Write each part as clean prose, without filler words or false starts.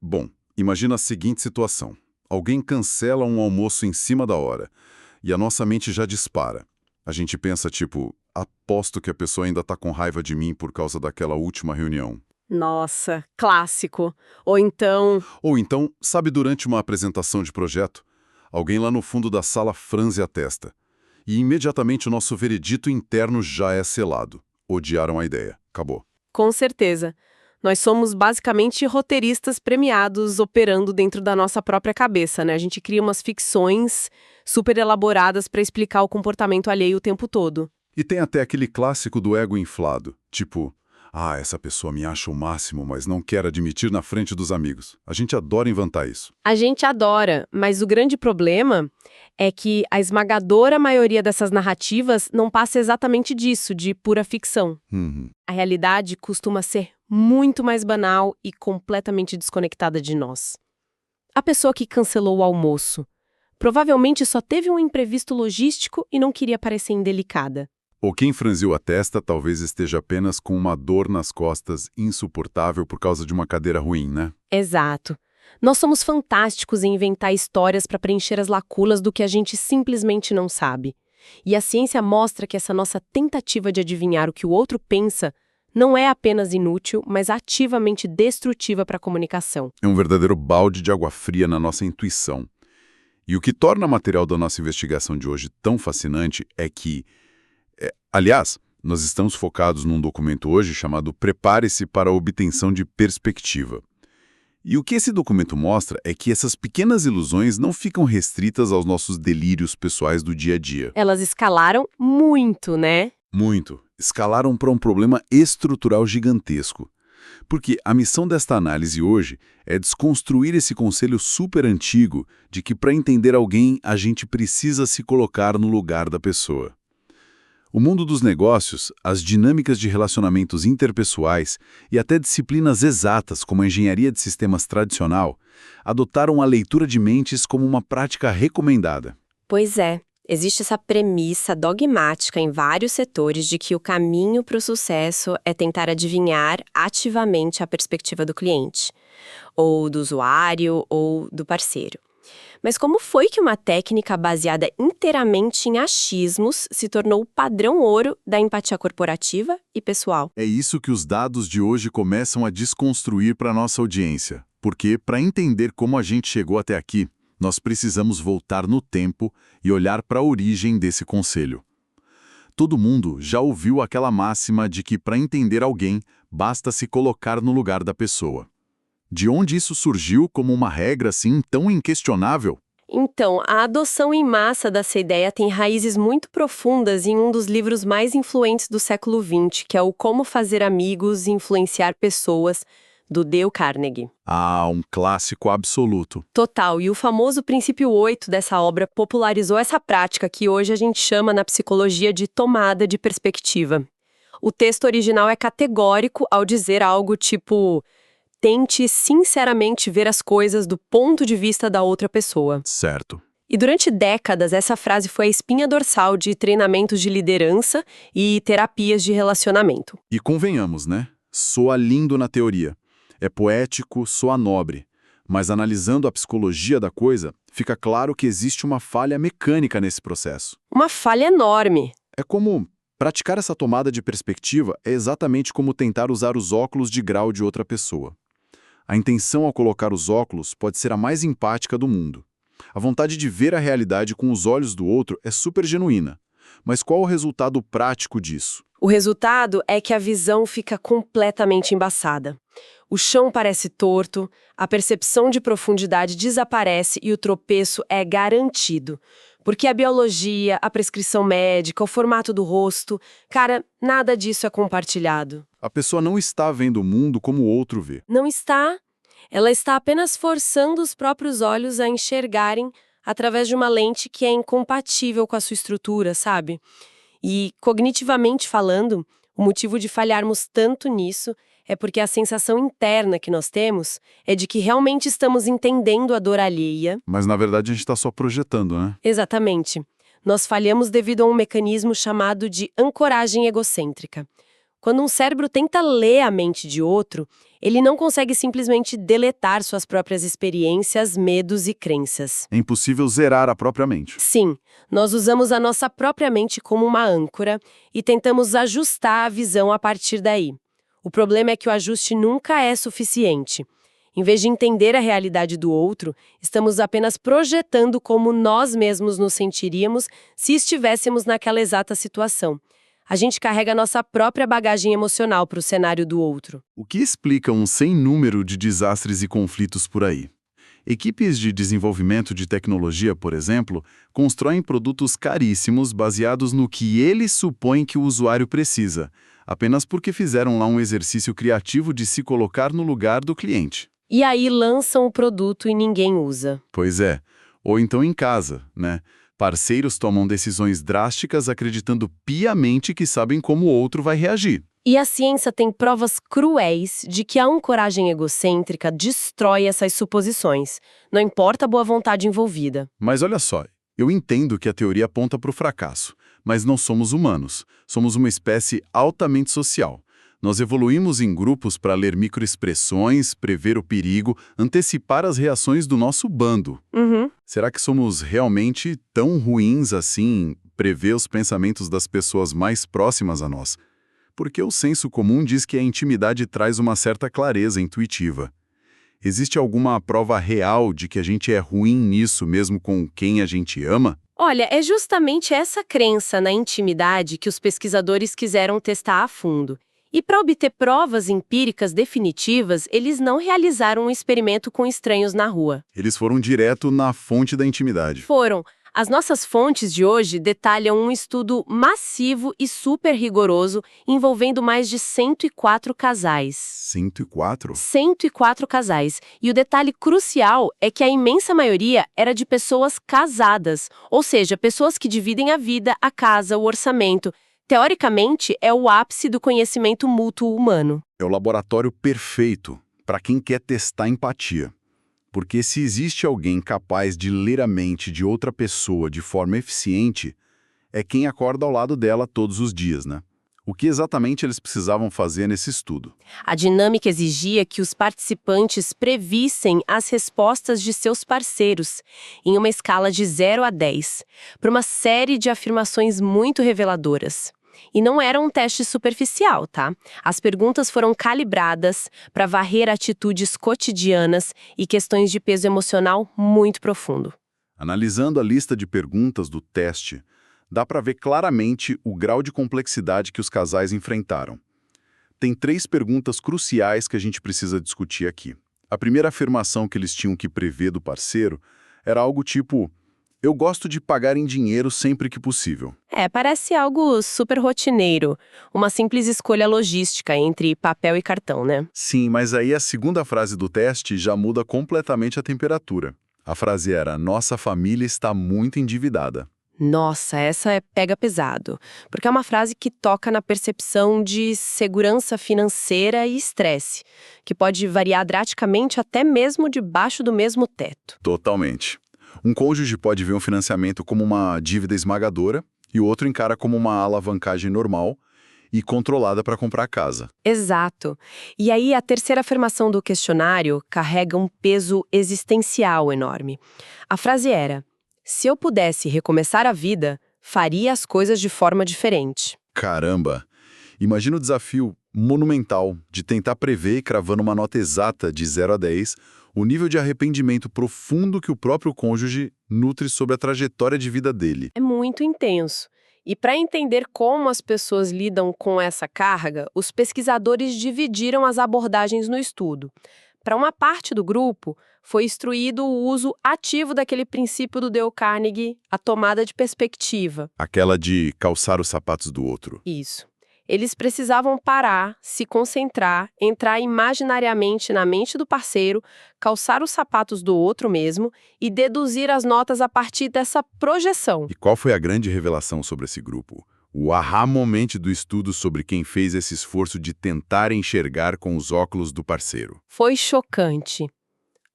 Bom, imagina a seguinte situação. Alguém cancela um almoço em cima da hora e a nossa mente já dispara. A gente pensa tipo, aposto que a pessoa ainda tá com raiva de mim por causa daquela última reunião. Nossa, clássico. Ou então, Ou então, sabe, durante uma apresentação de projeto, alguém lá no fundo da sala franze a testa. E imediatamente o nosso veredito interno já é selado. Odiaram a ideia. Acabou. com certeza, nós somos basicamente roteiristas premiados operando dentro da nossa própria cabeça, né? A gente cria umas ficções super elaboradas para explicar o comportamento alheio o tempo todo. E tem até aquele clássico do ego inflado, tipo, essa pessoa me acha o máximo, mas não quer admitir na frente dos amigos. A gente adora inventar isso. A gente adora, mas o grande problema é que a esmagadora maioria dessas narrativas não passa exatamente disso, de pura ficção. Uhum. A realidade costuma ser muito mais banal e completamente desconectada de nós. A pessoa que cancelou o almoço provavelmente só teve um imprevisto logístico e não queria parecer indelicada. Ou quem franziu a testa talvez esteja apenas com uma dor nas costas insuportável por causa de uma cadeira ruim, né? Exato. Nós somos fantásticos em inventar histórias para preencher as lacunas do que a gente simplesmente não sabe. E a ciência mostra que essa nossa tentativa de adivinhar o que o outro pensa não é apenas inútil, mas ativamente destrutiva para a comunicação. É um verdadeiro balde de água fria na nossa intuição. E o que torna o material da nossa investigação de hoje tão fascinante é que, aliás, nós estamos focados num documento hoje chamado Prepare-se para a Obtenção de Perspectiva. E o que esse documento mostra é que essas pequenas ilusões não ficam restritas aos nossos delírios pessoais do dia a dia. Elas escalaram muito, né? Muito. Escalaram para um problema estrutural gigantesco. Porque a missão desta análise hoje é desconstruir esse conselho super antigo de que para entender alguém a gente precisa se colocar no lugar da pessoa. O mundo dos negócios, as dinâmicas de relacionamentos interpessoais e até disciplinas exatas como a engenharia de sistemas tradicional adotaram a leitura de mentes como uma prática recomendada. Pois é. Existe essa premissa dogmática em vários setores de que o caminho para o sucesso é tentar adivinhar ativamente a perspectiva do cliente, ou do usuário, ou do parceiro. Mas como foi que uma técnica baseada inteiramente em achismos se tornou o padrão ouro da empatia corporativa e pessoal? É isso que os dados de hoje começam a desconstruir para a nossa audiência. Porque, para entender como a gente chegou até aqui, nós precisamos voltar no tempo e olhar para a origem desse conselho. Todo mundo já ouviu aquela máxima de que para entender alguém, basta se colocar no lugar da pessoa. De onde isso surgiu como uma regra assim tão inquestionável? Então, a adoção em massa dessa ideia tem raízes muito profundas em um dos livros mais influentes do século XX, que é o Como Fazer Amigos e Influenciar Pessoas, do Dale Carnegie. Um clássico absoluto. Total, e o famoso princípio 8 dessa obra popularizou essa prática que hoje a gente chama na psicologia de tomada de perspectiva. O texto original é categórico ao dizer algo tipo: tente sinceramente ver as coisas do ponto de vista da outra pessoa. Certo. E durante décadas, essa frase foi a espinha dorsal de treinamentos de liderança e terapias de relacionamento. E convenhamos, né? Soa lindo na teoria. É poético, soa nobre. Mas analisando a psicologia da coisa, fica claro que existe uma falha mecânica nesse processo. Uma falha enorme. É como praticar essa tomada de perspectiva é exatamente como tentar usar os óculos de grau de outra pessoa. A intenção ao colocar os óculos pode ser a mais empática do mundo. A vontade de ver a realidade com os olhos do outro é super genuína. Mas qual o resultado prático disso? O resultado é que a visão fica completamente embaçada. O chão parece torto, a percepção de profundidade desaparece e o tropeço é garantido. Porque a biologia, a prescrição médica, o formato do rosto, cara, nada disso é compartilhado. A pessoa não está vendo o mundo como o outro vê. Não está. Ela está apenas forçando os próprios olhos a enxergarem através de uma lente que é incompatível com a sua estrutura, sabe? E, cognitivamente falando, o motivo de falharmos tanto nisso é porque a sensação interna que nós temos é de que realmente estamos entendendo a dor alheia. Mas na verdade a gente está só projetando, né? Exatamente. Nós falhamos devido a um mecanismo chamado de ancoragem egocêntrica. Quando um cérebro tenta ler a mente de outro, Ele não consegue simplesmente deletar suas próprias experiências, medos e crenças. É impossível zerar a própria mente. Sim, nós usamos a nossa própria mente como uma âncora e tentamos ajustar a visão a partir daí. O problema é que o ajuste nunca é suficiente. Em vez de entender a realidade do outro, estamos apenas projetando como nós mesmos nos sentiríamos se estivéssemos naquela exata situação. A gente carrega a nossa própria bagagem emocional para o cenário do outro. O que explica um sem número de desastres e conflitos por aí? Equipes de desenvolvimento de tecnologia, por exemplo, constroem produtos caríssimos baseados no que eles supõem que o usuário precisa, apenas porque fizeram lá um exercício criativo de se colocar no lugar do cliente. E aí lançam o produto e ninguém usa. Pois é. Ou então em casa, né? Parceiros tomam decisões drásticas acreditando piamente que sabem como o outro vai reagir. E a ciência tem provas cruéis de que a ancoragem egocêntrica destrói essas suposições. Não importa a boa vontade envolvida. Mas olha só, eu entendo que a teoria aponta para o fracasso, mas não somos humanos. Somos uma espécie altamente social. Nós evoluímos em grupos para ler microexpressões, prever o perigo, antecipar as reações do nosso bando. Será que somos realmente tão ruins assim em prever os pensamentos das pessoas mais próximas a nós? Porque o senso comum diz que a intimidade traz uma certa clareza intuitiva. Existe alguma prova real de que a gente é ruim nisso mesmo com quem a gente ama? Olha, é justamente essa crença na intimidade que os pesquisadores quiseram testar a fundo. E para obter provas empíricas definitivas, eles não realizaram um experimento com estranhos na rua. Eles foram direto na fonte da intimidade. Foram. As nossas fontes de hoje detalham um estudo massivo e super rigoroso envolvendo mais de 104 casais. 104? 104 casais. E o detalhe crucial é que a imensa maioria era de pessoas casadas, ou seja, pessoas que dividem a vida, a casa, o orçamento. Teoricamente, é o ápice do conhecimento mútuo humano. É o laboratório perfeito para quem quer testar empatia. Porque se existe alguém capaz de ler a mente de outra pessoa de forma eficiente, é quem acorda ao lado dela todos os dias, né? O que exatamente eles precisavam fazer nesse estudo? A dinâmica exigia que os participantes previssem as respostas de seus parceiros, em uma escala de 0 a 10, para uma série de afirmações muito reveladoras. E não era um teste superficial, tá? As perguntas foram calibradas para varrer atitudes cotidianas e questões de peso emocional muito profundo. Analisando a lista de perguntas do teste, dá para ver claramente o grau de complexidade que os casais enfrentaram. Tem 3 perguntas cruciais que a gente precisa discutir aqui. A primeira afirmação que eles tinham que prever do parceiro era algo tipo: eu gosto de pagar em dinheiro sempre que possível. Parece algo super rotineiro, uma simples escolha logística entre papel e cartão, né? Sim, mas aí a segunda frase do teste já muda completamente a temperatura. A frase era: nossa família está muito endividada. Nossa, essa pega pesado, porque é uma frase que toca na percepção de segurança financeira e estresse, que pode variar drasticamente até mesmo debaixo do mesmo teto. Totalmente. Um cônjuge pode ver um financiamento como uma dívida esmagadora e o outro encara como uma alavancagem normal e controlada para comprar casa. Exato. E aí a terceira afirmação do questionário carrega um peso existencial enorme. A frase era: se eu pudesse recomeçar a vida, faria as coisas de forma diferente. Caramba! Imagina o desafio monumental de tentar prever, cravando uma nota exata de 0 a 10, o nível de arrependimento profundo que o próprio cônjuge nutre sobre a trajetória de vida dele. É muito intenso. E para entender como as pessoas lidam com essa carga, os pesquisadores dividiram as abordagens no estudo. Para uma parte do grupo, foi instruído o uso ativo daquele princípio do Dale Carnegie, a tomada de perspectiva. Aquela de calçar os sapatos do outro. Isso. Eles precisavam parar, se concentrar, entrar imaginariamente na mente do parceiro, calçar os sapatos do outro mesmo e deduzir as notas a partir dessa projeção. E qual foi a grande revelação sobre esse grupo? O aha moment do estudo sobre quem fez esse esforço de tentar enxergar com os óculos do parceiro. Foi chocante.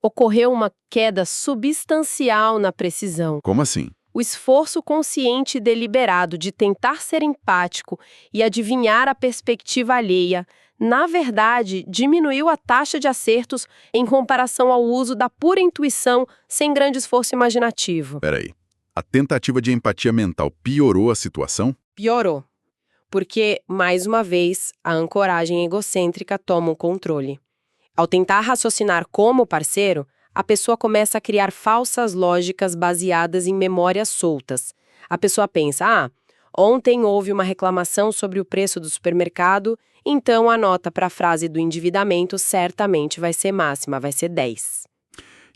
Ocorreu uma queda substancial na precisão. Como assim? O esforço consciente e deliberado de tentar ser empático e adivinhar a perspectiva alheia na verdade, diminuiu a taxa de acertos em comparação ao uso da pura intuição sem grande esforço imaginativo. Peraí, a tentativa de empatia mental piorou a situação? Piorou, porque, mais uma vez, a ancoragem egocêntrica toma o controle. Ao tentar raciocinar como o parceiro, a pessoa começa a criar falsas lógicas baseadas em memórias soltas. A pessoa pensa, ontem houve uma reclamação sobre o preço do supermercado, então a nota para a frase do endividamento certamente vai ser máxima, vai ser 10.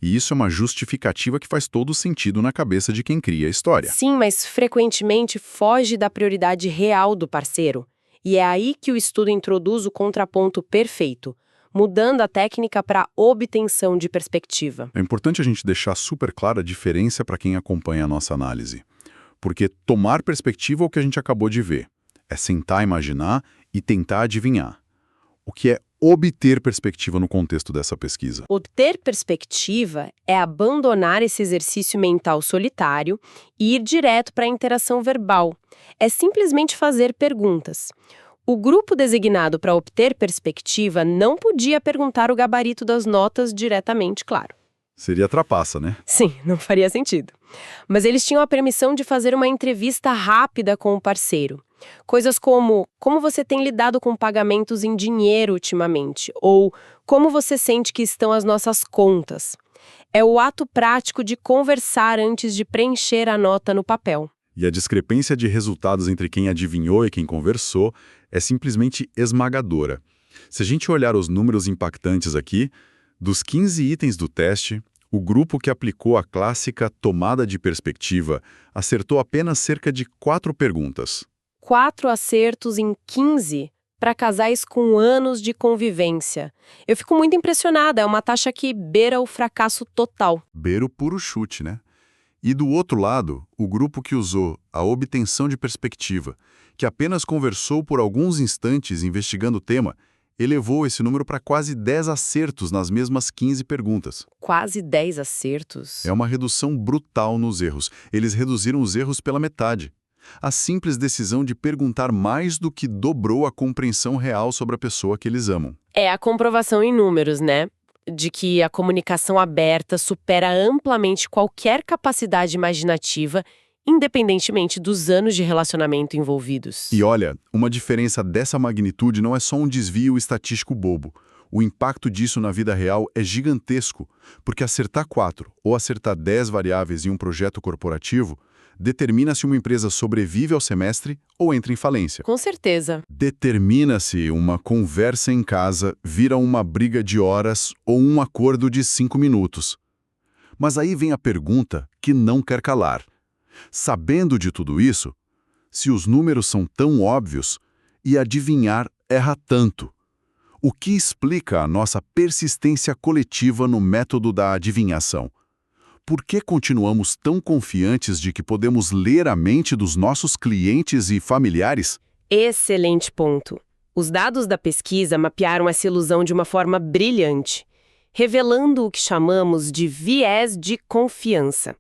E isso é uma justificativa que faz todo sentido na cabeça de quem cria a história. Sim, mas frequentemente foge da prioridade real do parceiro. E é aí que o estudo introduz o contraponto perfeito, mudando a técnica para obtenção de perspectiva. É importante a gente deixar super clara a diferença para quem acompanha a nossa análise. Porque tomar perspectiva é o que a gente acabou de ver. É sentar, imaginar e tentar adivinhar. O que é obter perspectiva no contexto dessa pesquisa? Obter perspectiva é abandonar esse exercício mental solitário e ir direto para a interação verbal. É simplesmente fazer perguntas. O grupo designado para obter perspectiva não podia perguntar o gabarito das notas diretamente, claro. Seria trapaça, né? Sim, não faria sentido. Mas eles tinham a permissão de fazer uma entrevista rápida com o parceiro. Coisas como você tem lidado com pagamentos em dinheiro ultimamente? Ou como você sente que estão as nossas contas? É o ato prático de conversar antes de preencher a nota no papel. E a discrepância de resultados entre quem adivinhou e quem conversou é simplesmente esmagadora. Se a gente olhar os números impactantes aqui, dos 15 itens do teste, o grupo que aplicou a clássica tomada de perspectiva acertou apenas cerca de 4 perguntas. 4 acertos em 15 para casais com anos de convivência. Eu fico muito impressionada, é uma taxa que beira o fracasso total. Beira o puro chute, né? E do outro lado, o grupo que usou a obtenção de perspectiva, que apenas conversou por alguns instantes investigando o tema, elevou esse número para quase 10 acertos nas mesmas 15 perguntas. Quase 10 acertos? É uma redução brutal nos erros. Eles reduziram os erros pela metade. A simples decisão de perguntar mais do que dobrou a compreensão real sobre a pessoa que eles amam. É a comprovação em números, né? De que a comunicação aberta supera amplamente qualquer capacidade imaginativa, independentemente dos anos de relacionamento envolvidos. E olha, uma diferença dessa magnitude não é só um desvio estatístico bobo. O impacto disso na vida real é gigantesco, porque acertar 4 ou acertar 10 variáveis em um projeto corporativo determina se uma empresa sobrevive ao semestre ou entra em falência. Com certeza. Determina se uma conversa em casa vira uma briga de horas ou um acordo de 5 minutos. Mas aí vem a pergunta que não quer calar. Sabendo de tudo isso, se os números são tão óbvios e adivinhar erra tanto, o que explica a nossa persistência coletiva no método da adivinhação? Por que continuamos tão confiantes de que podemos ler a mente dos nossos clientes e familiares? Excelente ponto. Os dados da pesquisa mapearam essa ilusão de uma forma brilhante, revelando o que chamamos de viés de confiança.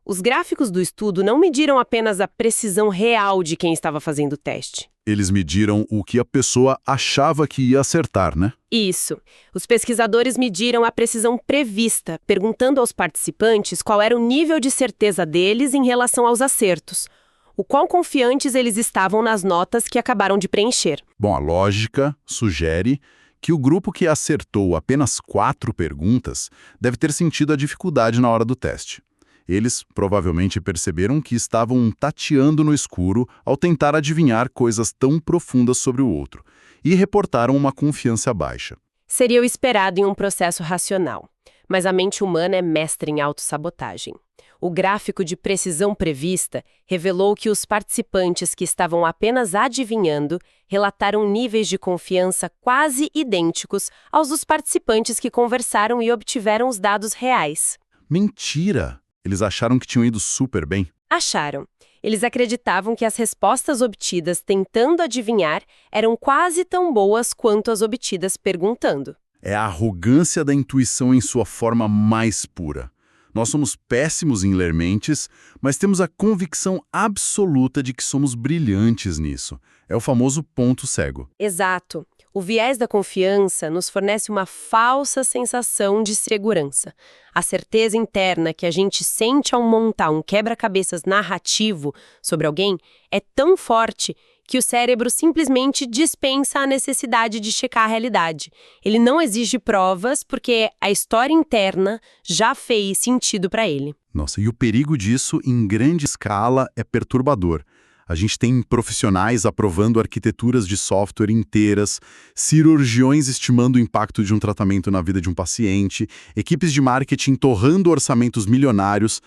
Os gráficos do estudo não mediram apenas a precisão real de quem estava fazendo o teste. Eles mediram o que a pessoa achava que ia acertar, né? Isso. Os pesquisadores mediram a precisão prevista, perguntando aos participantes qual era o nível de certeza deles em relação aos acertos, o quão confiantes eles estavam nas notas que acabaram de preencher. Bom, a lógica sugere que o grupo que acertou apenas 4 perguntas deve ter sentido a dificuldade na hora do teste. Eles provavelmente perceberam que estavam tateando no escuro ao tentar adivinhar coisas tão profundas sobre o outro e reportaram uma confiança baixa. Seria o esperado em um processo racional, mas a mente humana é mestre em autossabotagem. O gráfico de precisão prevista revelou que os participantes que estavam apenas adivinhando relataram níveis de confiança quase idênticos aos dos participantes que conversaram e obtiveram os dados reais. Mentira! Eles acharam que tinham ido super bem. Acharam. Eles acreditavam que as respostas obtidas tentando adivinhar eram quase tão boas quanto as obtidas perguntando. É a arrogância da intuição em sua forma mais pura. Nós somos péssimos em ler mentes, mas temos a convicção absoluta de que somos brilhantes nisso. É o famoso ponto cego. Exato. O viés da confiança nos fornece uma falsa sensação de segurança. A certeza interna que a gente sente ao montar um quebra-cabeças narrativo sobre alguém é tão forte que o cérebro simplesmente dispensa a necessidade de checar a realidade. Ele não exige provas porque a história interna já fez sentido para ele. Nossa, e o perigo disso em grande escala é perturbador. A gente tem profissionais aprovando arquiteturas de software inteiras, cirurgiões estimando o impacto de um tratamento na vida de um paciente, equipes de marketing torrando orçamentos milionários,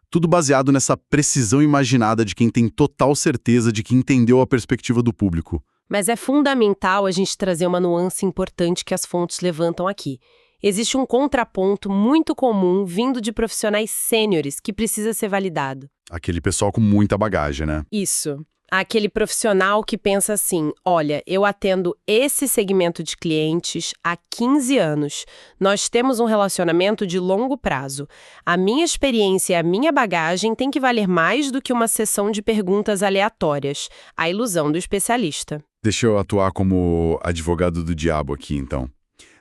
tudo baseado nessa precisão imaginada de quem tem total certeza de que entendeu a perspectiva do público. Mas é fundamental a gente trazer uma nuance importante que as fontes levantam aqui. Existe um contraponto muito comum vindo de profissionais sêniores que precisa ser validado. Aquele pessoal com muita bagagem, né? Isso. Aquele profissional que pensa assim, olha, eu atendo esse segmento de clientes há 15 anos. Nós temos um relacionamento de longo prazo. A minha experiência e a minha bagagem têm que valer mais do que uma sessão de perguntas aleatórias. A ilusão do especialista. Deixa eu atuar como advogado do diabo aqui, então.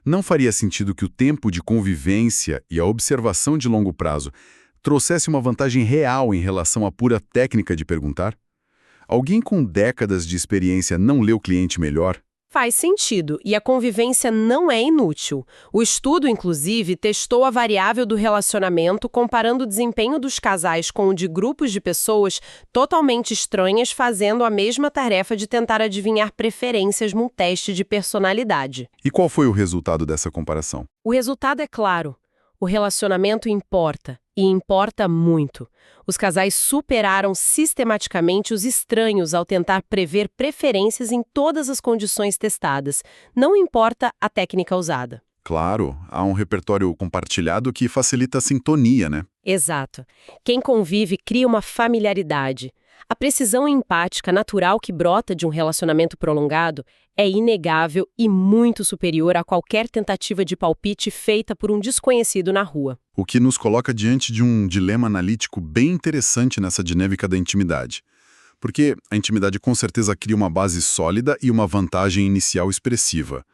Não faria sentido que o tempo de convivência e a observação de longo prazo trouxesse uma vantagem real em relação à pura técnica de perguntar? Alguém com décadas de experiência não lê o cliente melhor? Faz sentido, e a convivência não é inútil. O estudo, inclusive, testou a variável do relacionamento comparando o desempenho dos casais com o de grupos de pessoas totalmente estranhas fazendo a mesma tarefa de tentar adivinhar preferências num teste de personalidade. E qual foi o resultado dessa comparação? O resultado é claro. O relacionamento importa, e importa muito. Os casais superaram sistematicamente os estranhos ao tentar prever preferências em todas as condições testadas. Não importa a técnica usada. Claro, há um repertório compartilhado que facilita a sintonia, né? Exato. Quem convive cria uma familiaridade. A precisão empática natural que brota de um relacionamento prolongado é inegável e muito superior a qualquer tentativa de palpite feita por um desconhecido na rua. O que nos coloca diante de um dilema analítico bem interessante nessa dinâmica da intimidade. Porque a intimidade com certeza cria uma base sólida e uma vantagem inicial expressiva.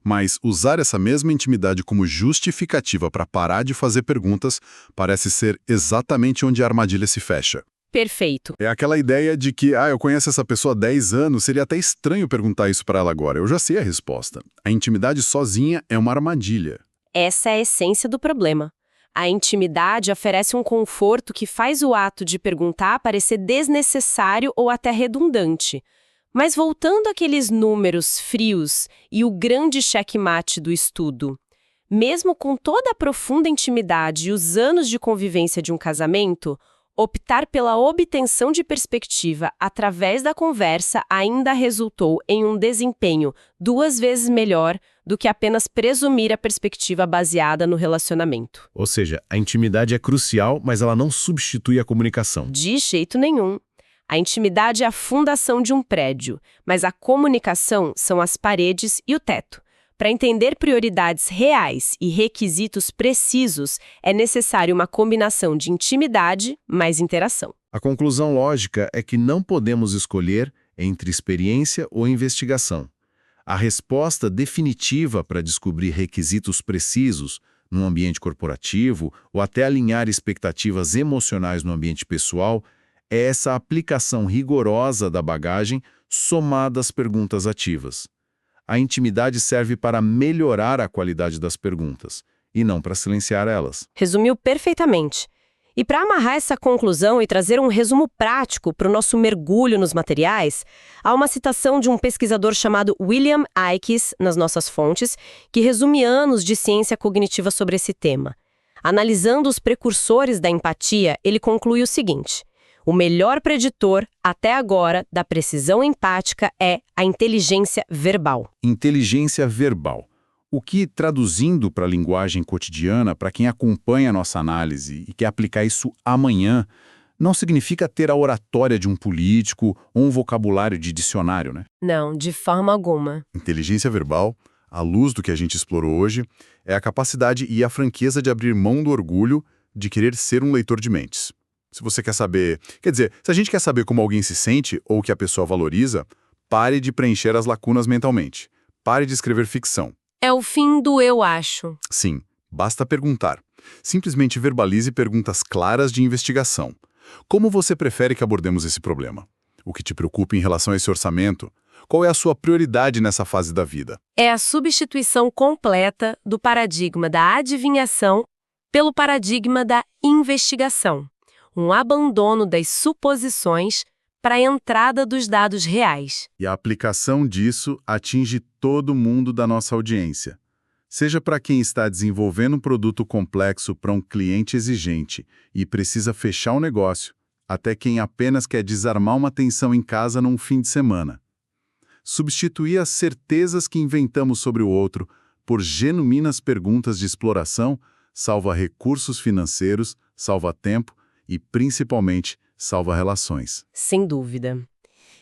Mas usar essa mesma intimidade como justificativa para parar de fazer perguntas parece ser exatamente onde a armadilha se fecha. Perfeito. É aquela ideia de que, eu conheço essa pessoa há 10 anos, seria até estranho perguntar isso para ela agora. Eu já sei a resposta. A intimidade sozinha é uma armadilha. Essa é a essência do problema. A intimidade oferece um conforto que faz o ato de perguntar parecer desnecessário ou até redundante. Mas voltando àqueles números frios e o grande checkmate do estudo, mesmo com toda a profunda intimidade e os anos de convivência de um casamento, optar pela obtenção de perspectiva através da conversa ainda resultou em um desempenho 2 vezes melhor do que apenas presumir a perspectiva baseada no relacionamento. Ou seja, a intimidade é crucial, mas ela não substitui a comunicação. De jeito nenhum. A intimidade é a fundação de um prédio, mas a comunicação são as paredes e o teto. Para entender prioridades reais e requisitos precisos, é necessário uma combinação de intimidade mais interação. A conclusão lógica é que não podemos escolher entre experiência ou investigação. A resposta definitiva para descobrir requisitos precisos num ambiente corporativo ou até alinhar expectativas emocionais no ambiente pessoal é essa aplicação rigorosa da bagagem somada às perguntas ativas. A intimidade serve para melhorar a qualidade das perguntas, e não para silenciar elas. Resumiu perfeitamente. E para amarrar essa conclusão e trazer um resumo prático para o nosso mergulho nos materiais, há uma citação de um pesquisador chamado William Aikes nas nossas fontes, que resume anos de ciência cognitiva sobre esse tema. Analisando os precursores da empatia, ele conclui o seguinte: o melhor preditor, até agora, da precisão empática é a inteligência verbal. Inteligência verbal. O que, traduzindo para a linguagem cotidiana, para quem acompanha a nossa análise e quer aplicar isso amanhã, não significa ter a oratória de um político ou um vocabulário de dicionário, né? Não, de forma alguma. Inteligência verbal, à luz do que a gente explorou hoje, é a capacidade e a franqueza de abrir mão do orgulho de querer ser um leitor de mentes. Se você quer saber... Quer dizer, se a gente quer saber como alguém se sente ou o que a pessoa valoriza, pare de preencher as lacunas mentalmente. Pare de escrever ficção. É o fim do eu acho. Sim, basta perguntar. Simplesmente verbalize perguntas claras de investigação. Como você prefere que abordemos esse problema? O que te preocupa em relação a esse orçamento? Qual é a sua prioridade nessa fase da vida? É a substituição completa do paradigma da adivinhação pelo paradigma da investigação. Um abandono das suposições para a entrada dos dados reais. E a aplicação disso atinge todo mundo da nossa audiência. Seja para quem está desenvolvendo um produto complexo para um cliente exigente e precisa fechar um negócio, até quem apenas quer desarmar uma tensão em casa num fim de semana. Substituir as certezas que inventamos sobre o outro por genuínas perguntas de exploração salva recursos financeiros, salva tempo e, principalmente, salva relações. Sem dúvida.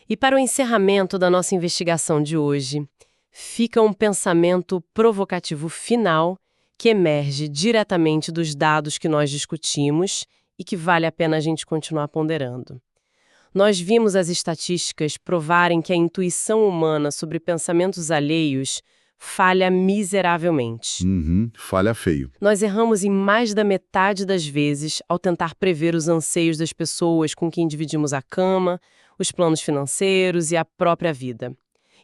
E para o encerramento da nossa investigação de hoje, fica um pensamento provocativo final que emerge diretamente dos dados que nós discutimos e que vale a pena a gente continuar ponderando. Nós vimos as estatísticas provarem que a intuição humana sobre pensamentos alheios falha miseravelmente. Falha feio. Nós erramos em mais da metade das vezes ao tentar prever os anseios das pessoas com quem dividimos a cama, os planos financeiros e a própria vida.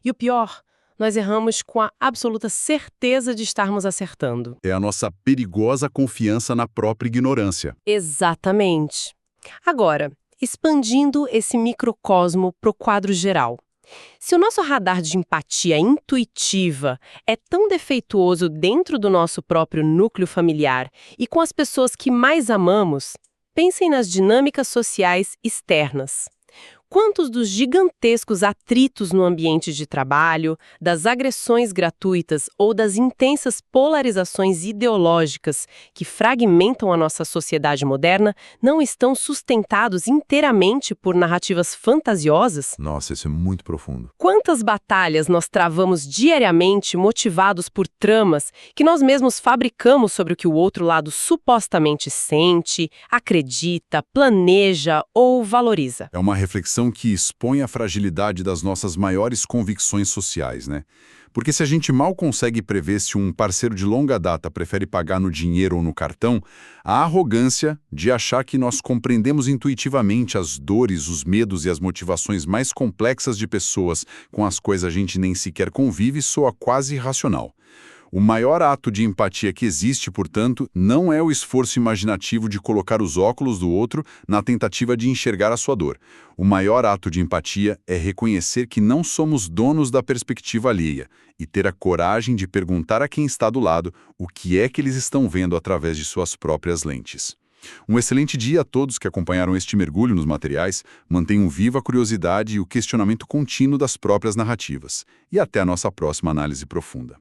E o pior, nós erramos com a absoluta certeza de estarmos acertando. É a nossa perigosa confiança na própria ignorância. Exatamente. Agora, expandindo esse microcosmo para o quadro geral. Se o nosso radar de empatia intuitiva é tão defeituoso dentro do nosso próprio núcleo familiar e com as pessoas que mais amamos, pensem nas dinâmicas sociais externas. Quantos dos gigantescos atritos no ambiente de trabalho, das agressões gratuitas ou das intensas polarizações ideológicas que fragmentam a nossa sociedade moderna não estão sustentados inteiramente por narrativas fantasiosas? Nossa, isso é muito profundo. Quantas batalhas nós travamos diariamente motivados por tramas que nós mesmos fabricamos sobre o que o outro lado supostamente sente, acredita, planeja ou valoriza? É uma reflexão que expõe a fragilidade das nossas maiores convicções sociais, né? Porque se a gente mal consegue prever se um parceiro de longa data prefere pagar no dinheiro ou no cartão, a arrogância de achar que nós compreendemos intuitivamente as dores, os medos e as motivações mais complexas de pessoas com as quais a gente nem sequer convive soa quase irracional. O maior ato de empatia que existe, portanto, não é o esforço imaginativo de colocar os óculos do outro na tentativa de enxergar a sua dor. O maior ato de empatia é reconhecer que não somos donos da perspectiva alheia e ter a coragem de perguntar a quem está do lado o que é que eles estão vendo através de suas próprias lentes. Um excelente dia a todos que acompanharam este mergulho nos materiais, mantenham viva a curiosidade e o questionamento contínuo das próprias narrativas. E até a nossa próxima análise profunda.